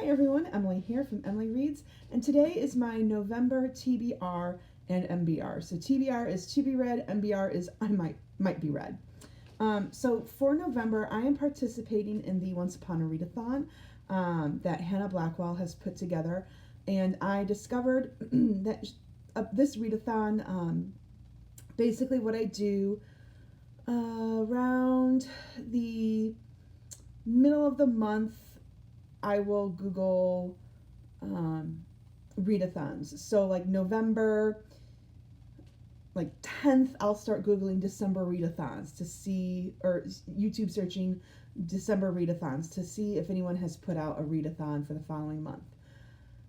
everyone, Emily here from Emily Reads, and today is my November TBR and MBR. So TBR is to be read, MBR is I might be read. So for November, I am participating in the Once Upon a Readathon that Hannah Blackwell has put together, and I discovered that this readathon, basically what I do around the middle of the month, I will Google readathons. So like November, like 10th, I'll start Googling December readathons to see, or YouTube searching December readathons to see if anyone has put out a readathon for the following month.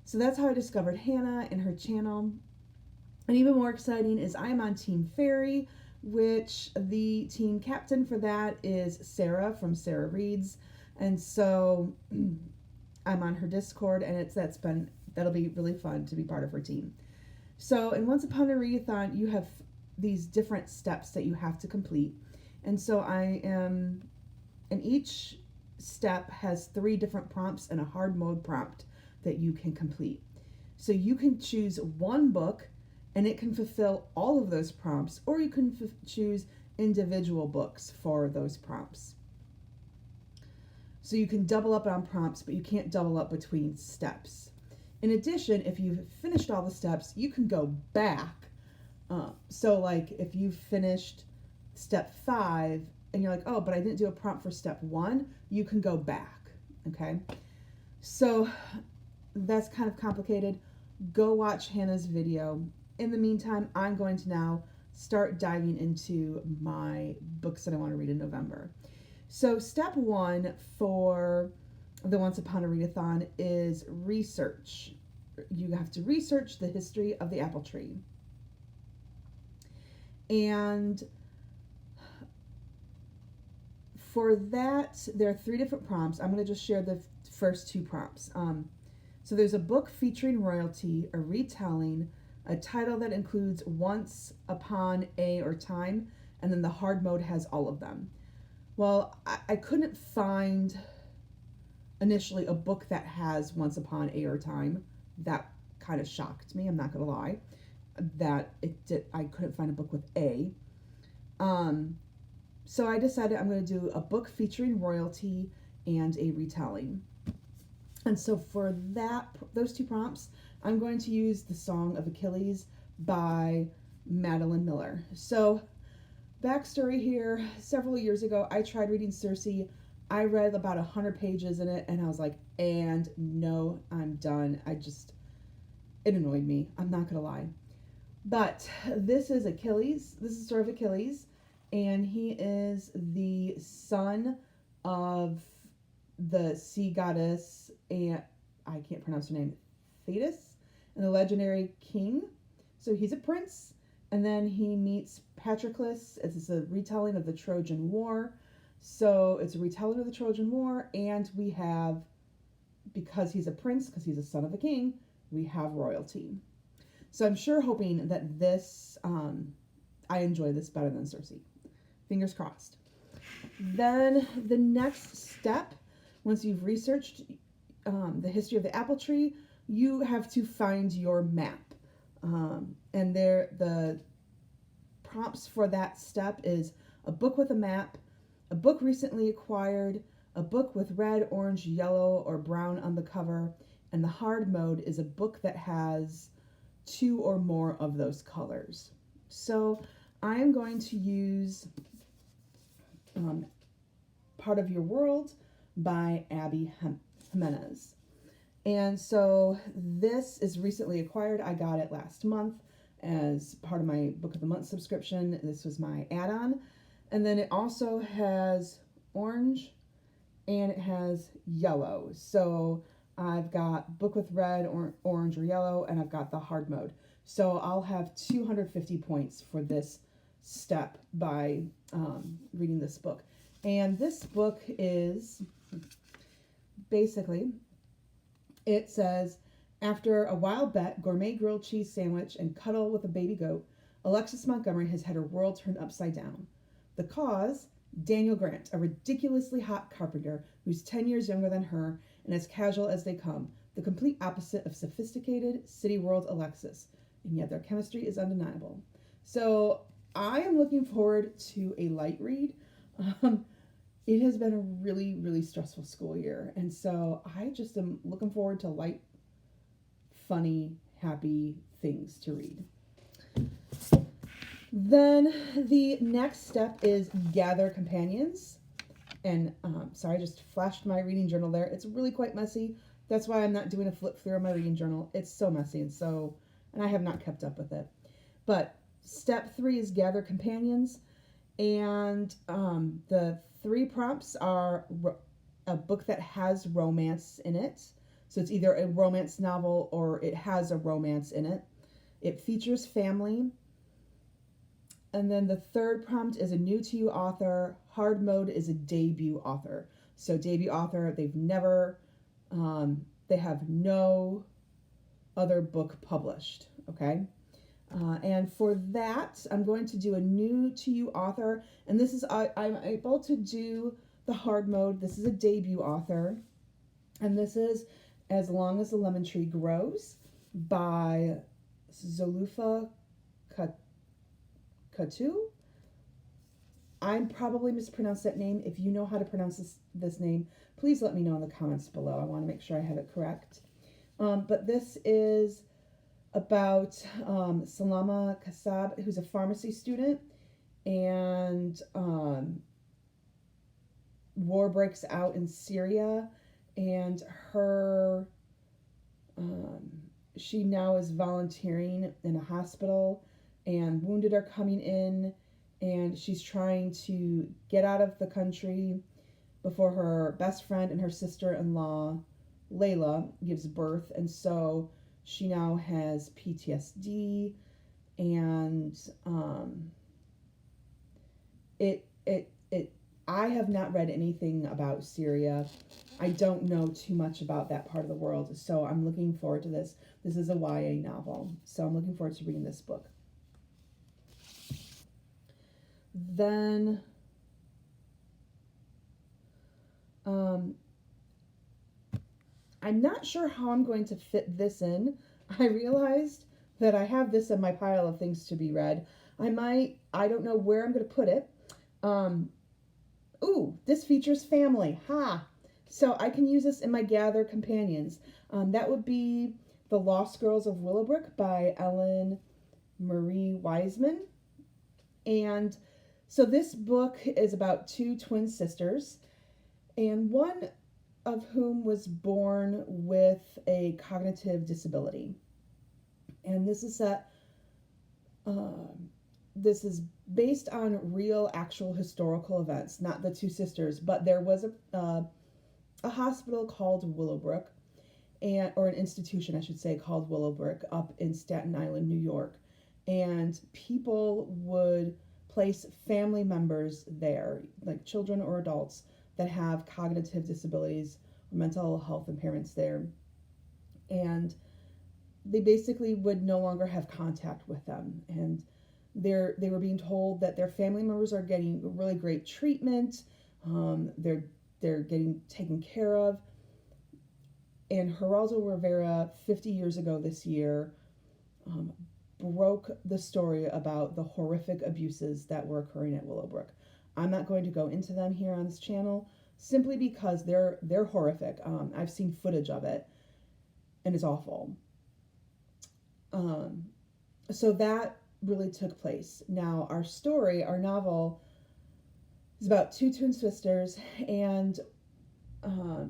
So that's how I discovered Hannah and her channel. And even more exciting is I'm on Team Fairy, which the team captain for that is Sarah from Sarah Reads. And so I'm on her Discord, and that'll be really fun to be part of her team. So in Once Upon a Readathon, you have these different steps that you have to complete. And so and each step has 3 different prompts and a hard mode prompt that you can complete. So you can choose one book and it can fulfill all of those prompts, or you can choose individual books for those prompts. So you can double up on prompts, but you can't double up between steps. In addition, if you've finished all the steps, you can go back. So like if you finished step 5 and you're like, oh, but I didn't do a prompt for step 1, you can go back, okay? So that's kind of complicated. Go watch Hannah's video. In the meantime, I'm going to now start diving into my books that I want to read in November. So step 1 for the Once Upon a Readathon is research. You have to research the history of the apple tree. And for that, there are 3 different prompts. I'm going to just share the first 2 prompts. So there's a book featuring royalty, a retelling, a title that includes once, upon, a, or time, and then the hard mode has all of them. Well, I couldn't find initially a book that has once upon, a, or time. That kind of shocked me, I'm not going to lie. I couldn't find a book with a. So I decided I'm going to do a book featuring royalty and a retelling. And so for those 2 prompts, I'm going to use The Song of Achilles by Madeline Miller. So backstory here, several years ago, I tried reading Circe. I read about 100 pages in it, and I was like, and no, I'm done. It annoyed me. I'm not going to lie. But this is Achilles. This is the story of Achilles, and he is the son of the sea goddess, and I can't pronounce her name, Thetis, and the legendary king. So he's a prince, and then he meets Patroclus. It's a retelling of the Trojan War. So it's a retelling of the Trojan War, and we have, because he's a prince, because he's a son of a king, we have royalty. So I'm hoping that this, I enjoy this better than Circe. Fingers crossed. Then the next step, once you've researched the history of the apple tree, you have to find your map. And the prompts for that step is a book with a map, a book recently acquired, a book with red, orange, yellow, or brown on the cover, and the hard mode is a book that has 2 or more of those colors. So I am going to use Part of Your World by Abby Jimenez. And so this is recently acquired. I got it last month as part of my Book of the Month subscription. This was my add-on. And then it also has orange and it has yellow. So I've got book with red, or orange, or yellow, and I've got the hard mode. So I'll have 250 points for this step by reading this book. And this book is basically, it says, after a wild bet, gourmet grilled cheese sandwich, and cuddle with a baby goat, Alexis Montgomery has had her world turned upside down. The cause? Daniel Grant, a ridiculously hot carpenter who's 10 years younger than her and as casual as they come, the complete opposite of sophisticated city world Alexis, and yet their chemistry is undeniable. So I am looking forward to a light read. Um, it has been a really, really stressful school year, and so I just am looking forward to light, funny, happy things to read. Then the next step is gather companions. And sorry, I just flashed my reading journal there. It's really quite messy. That's why I'm not doing a flip through of my reading journal. It's so messy and I have not kept up with it. But step 3 is gather companions. And the 3 prompts are a book that has romance in it. So it's either a romance novel or it has a romance in it. It features family. And then the 3rd prompt is a new to you author. Hard mode is a debut author. So debut author, they have no other book published. Okay. And for that, I'm going to do a new to you author. And this is, I'm able to do the hard mode. This is a debut author. And this is As Long as the Lemon Tree Grows by Zulufa Katu. I'm probably mispronounced that name. If you know how to pronounce this name, please let me know in the comments below. I want to make sure I have it correct. But this is about Salama Kassab, who's a pharmacy student, and war breaks out in Syria, and she now is volunteering in a hospital, and wounded are coming in, and she's trying to get out of the country before her best friend and her sister-in-law, Layla, gives birth. And so she now has PTSD, and I have not read anything about Syria. I don't know too much about that part of the world, so I'm looking forward to this. This is a YA novel, so I'm looking forward to reading this book. Then I'm not sure how I'm going to fit this in. I realized that I have this in my pile of things to be read. I don't know where I'm going to put it. This features family. So I can use this in my gather companions. That would be The Lost Girls of Willowbrook by Ellen Marie Wiseman. And so this book is about 2 twin sisters, and one of whom was born with a cognitive disability. And this is based on real, actual historical events, not the 2 sisters, but there was a hospital called Willowbrook, or an institution, I should say, called Willowbrook up in Staten Island, New York. And people would place family members there, like children or adults that have cognitive disabilities or mental health impairments there. And they basically would no longer have contact with them. And they were being told that their family members are getting really great treatment. They're getting taken care of. And Geraldo Rivera, 50 years ago this year, broke the story about the horrific abuses that were occurring at Willowbrook. I'm not going to go into them here on this channel, simply because they're horrific. I've seen footage of it, and it's awful. So that really took place. Now, our novel, is about 2 twin sisters, and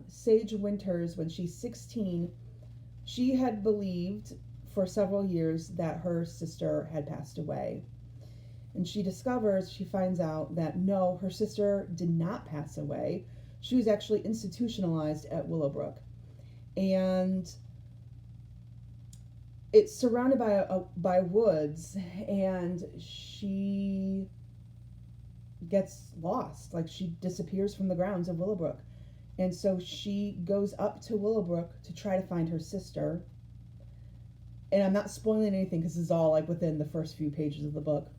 Sage Winters, when she's 16, she had believed for several years that her sister had passed away. And she finds out that no, her sister did not pass away. She was actually institutionalized at Willowbrook. And it's surrounded by woods, and she gets lost. Like, she disappears from the grounds of Willowbrook. And so she goes up to Willowbrook to try to find her sister. And I'm not spoiling anything because this is all like within the first few pages of the book.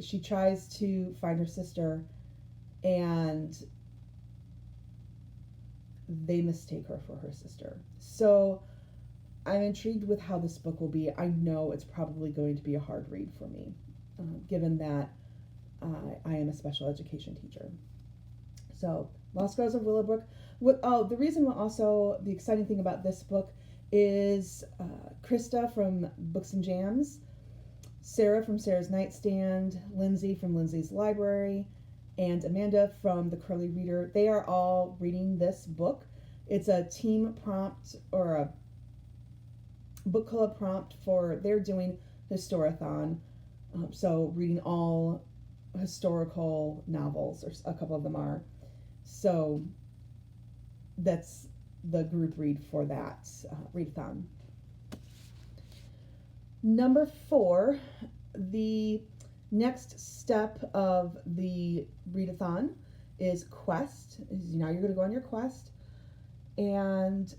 She tries to find her sister, and they mistake her for her sister. So I'm intrigued with how this book will be. I know it's probably going to be a hard read for me, given that I am a special education teacher. So, Lost Girls of Willowbrook. The reason also, the exciting thing about this book is Krista from Books and Jams, Sarah from Sarah's Nightstand, Lindsay from Lindsay's Library, and Amanda from The Curly Reader. They are all reading this book. It's a team prompt or a book club prompt they're doing Historathon. So reading all historical novels, or a couple of them are. So that's the group read for that readathon. Number 4, the next step of the readathon is quest. Now you're going to go on your quest, and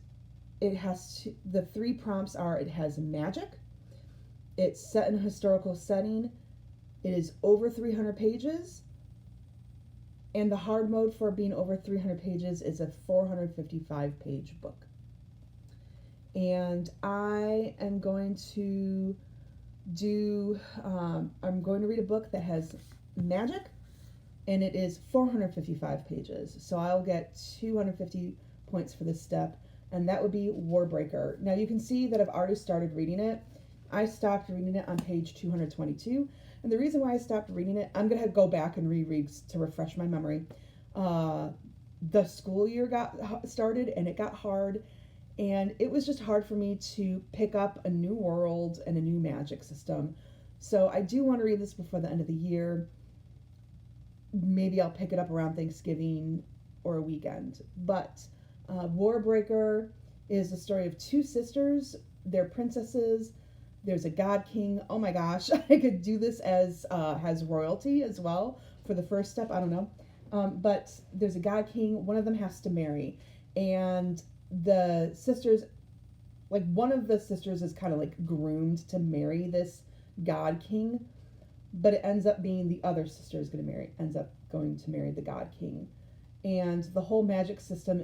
the 3 prompts are: it has magic, it's set in a historical setting, it is over 300 pages, and the hard mode for being over 300 pages is a 455-page book. And I am going to I'm going to read a book that has magic, and it is 455 pages. So I'll get 250 points for this step, and that would be Warbreaker. Now you can see that I've already started reading it. I stopped reading it on page 222. And the reason why I stopped reading it, I'm going to go back and reread to refresh my memory. The school year got started, and it got hard. And it was just hard for me to pick up a new world and a new magic system. So I do want to read this before the end of the year. Maybe I'll pick it up around Thanksgiving or a weekend. But Warbreaker is the story of 2 sisters. They're princesses. There's a god king. Oh my gosh, I could do this as has royalty as well for the first step. I don't know. But there's a god king. One of them has to marry. And the sisters, like one of the sisters is kind of like groomed to marry this god king, but it ends up being the other sister ends up going to marry the god king. And the whole magic system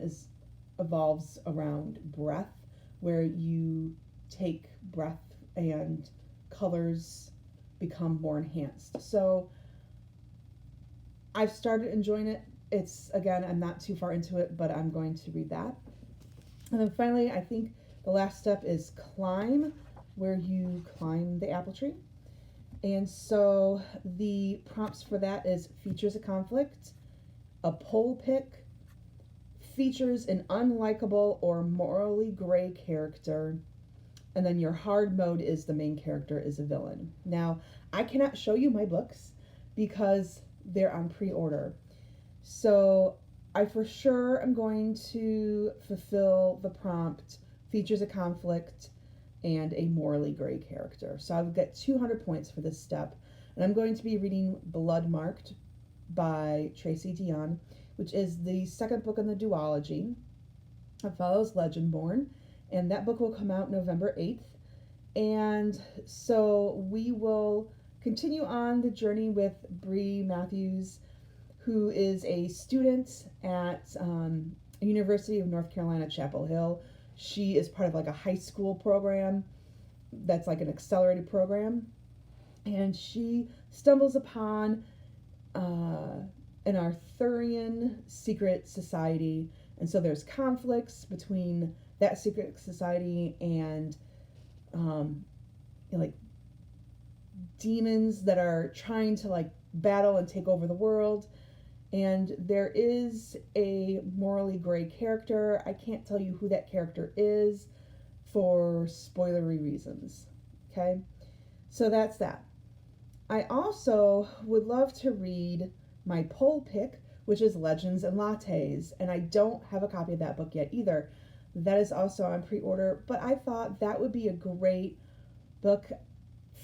evolves around breath, where you take breath and colors become more enhanced. So I've started enjoying it. I'm not too far into it, but I'm going to read that. And then finally, I think the last step is climb, where you climb the apple tree. And so the prompts for that is features a conflict, a poll pick, features an unlikable or morally gray character, and then your hard mode is the main character is a villain. Now, I cannot show you my books because they're on pre-order. So I for sure am going to fulfill the prompt, features a conflict, and a morally gray character. So I would get 200 points for this step. And I'm going to be reading Blood Marked by Tracy Dion, which is the second book in the duology. It follows Legendborn, and that book will come out November 8th. And so we will continue on the journey with Bree Matthews, who is a student at University of North Carolina, Chapel Hill. She is part of like a high school program that's like an accelerated program. And she stumbles upon an Arthurian secret society. And so there's conflicts between that secret society and like demons that are trying to like battle and take over the world. And there is a morally gray character. I can't tell you who that character is for spoilery reasons. Okay? So that's that. I also would love to read my poll pick, which is Legends and Lattes. And I don't have a copy of that book yet either. That is also on pre-order. But I thought that would be a great book.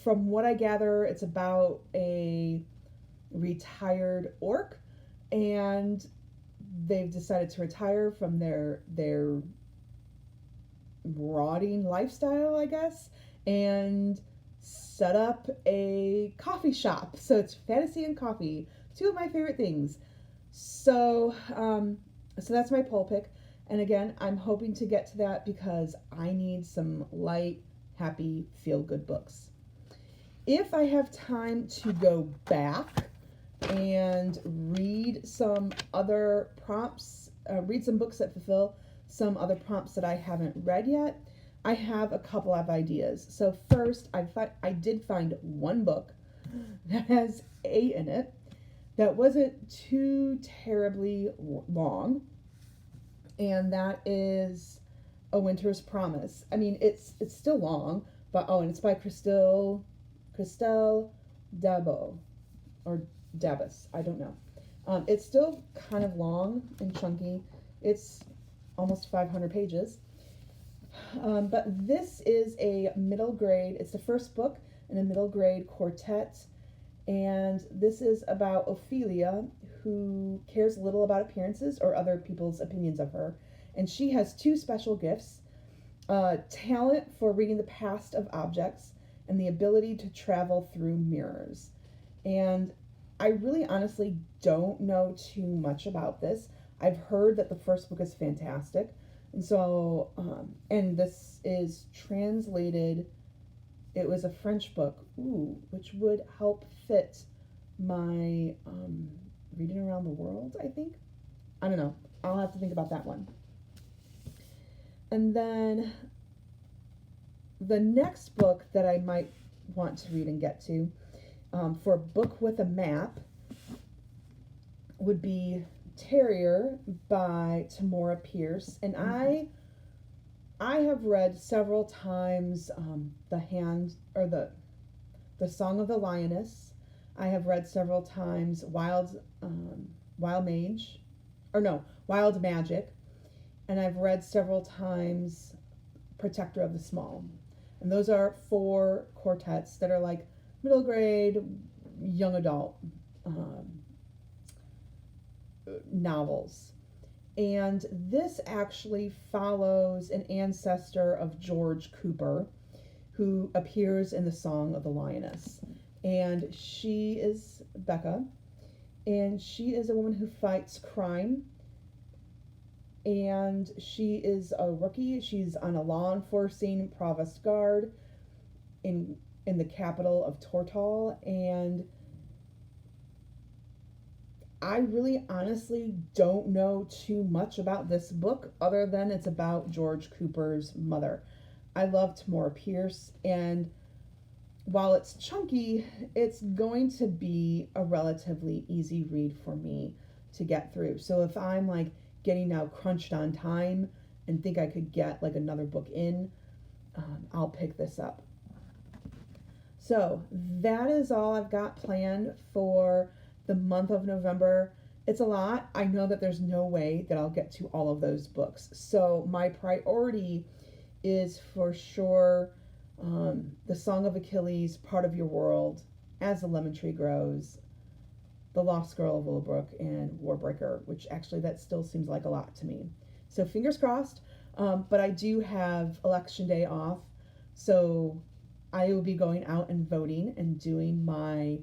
From what I gather, it's about a retired orc. And they've decided to retire from their rotting lifestyle, I guess, and set up a coffee shop. So it's fantasy and coffee, 2 of my favorite things. So that's my poll pick. And again, I'm hoping to get to that because I need some light, happy, feel good books. If I have time to go back and read some other prompts, read some books that fulfill some other prompts that I haven't read yet, I have a couple of ideas. So first, I did find one book that has A in it that wasn't too terribly long, and that is A Winter's Promise. I mean, it's still long, but and it's by Christelle Dabo or Dabas. I don't know. It's still kind of long and chunky. It's almost 500 pages. But this is a middle grade. It's the first book in a middle grade quartet, and this is about Ophelia, who cares little about appearances or other people's opinions of her. And she has two special gifts: talent for reading the past of objects and the ability to travel through mirrors. And I really honestly don't know too much about this. I've heard that the first book is fantastic. And so, and this is translated, it was a French book, which would help fit my reading around the world, I think. I don't know. I'll have to think about that one. And then the next book that I might want to read and get to for a book with a map would be Terrier by Tamora Pierce. And I have read several times the Song of the Lioness. I have read several times Wild Magic, and I've read several times Protector of the Small. And those are 4 quartets that are like middle grade, young adult novels. And this actually follows an ancestor of George Cooper, who appears in the Song of the Lioness. And she is Becca, and she is a woman who fights crime. And she is a rookie. She's on a law enforcing provost guard in the capital of Tortal. And I really honestly don't know too much about this book other than it's about George Cooper's mother. I love Tamora Pierce, and while it's chunky, it's going to be a relatively easy read for me to get through. So if I'm like getting now crunched on time and think I could get like another book in, I'll pick this up. So that is all I've got planned for the month of November. It's a lot. I know that there's no way that I'll get to all of those books. So my priority is for sure The Song of Achilles, Part of Your World, As the Lemon Tree Grows, The Lost Girl of Willowbrook, and Warbreaker, which actually that still seems like a lot to me. So fingers crossed. But I do have Election Day off, so I will be going out and voting and doing my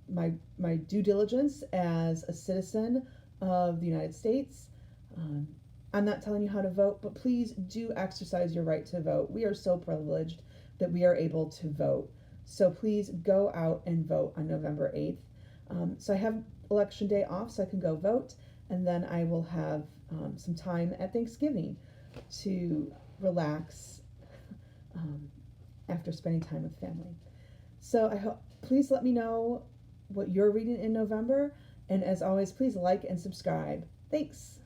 my due diligence as a citizen of the United States. I'm not telling you how to vote, but please do exercise your right to vote. We are so privileged that we are able to vote. So please go out and vote on November 8th. So I have Election Day off so I can go vote, and then I will have some time at Thanksgiving to relax after spending time with family. So I hope, please let me know what you're reading in November, and as always, please like and subscribe. Thanks.